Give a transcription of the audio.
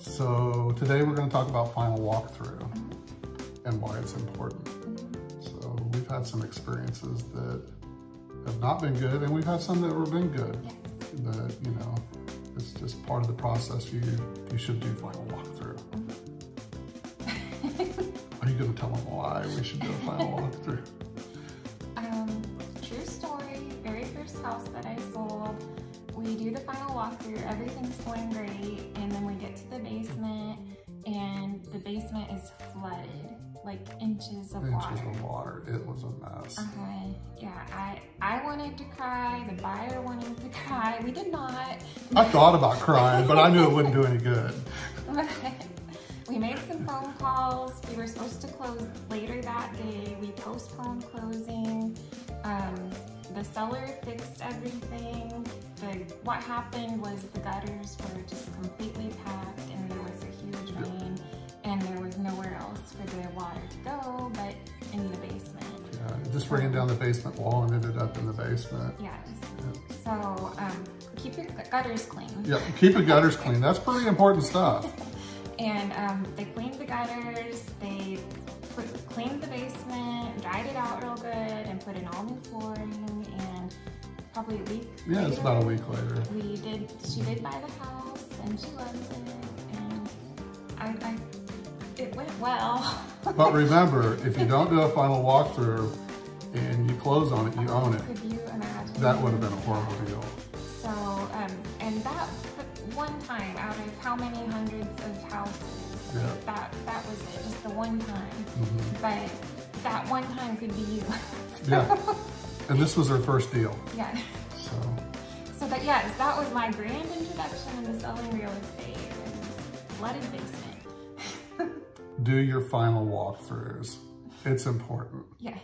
So today we're going to talk about final walkthrough and why it's important. So we've had some experiences that have not been good, and we've had some that have been good. That, you know, it's just part of the process. You should do final walkthrough. Are you going to tell them why we should do a final walkthrough? True story. Very first house that I sold, we do the final walkthrough. Everything's going great, and then we get to the basement, and the basement is flooded, like inches of water. Inches of water. It was a mess. Okay. Yeah. I wanted to cry. The buyer wanted to cry. We did not. I thought about crying, but I knew it wouldn't do any good. We made some phone calls. We were supposed to close later that day. We postponed closing. The seller fixed everything. What happened was the gutters were just completely packed, and there was a huge rain, and there was nowhere else for the water to go but in the basement. Yeah, it just ran down the basement wall and ended up in the basement. Yes. Yeah. So keep your gutters clean. Yeah, keep your gutters clean. That's pretty important stuff. And they cleaned the gutters, they cleaned the basement, dried it out real good, and put in all new flooring. And probably a week later, it's about a week later. She did buy the house, and she loves it, and it went well. But remember, if you don't do a final walkthrough and you close on it, you own it. Could you imagine? That would have been a horrible deal. So, and that one time out of how many hundreds of houses, that was it, just the one time. But that one time could be you. Yeah, and this was her first deal. Yeah. So that, yes, that was my grand introduction into selling real estate. It was flooded basement. Do your final walkthroughs. It's important. Yes.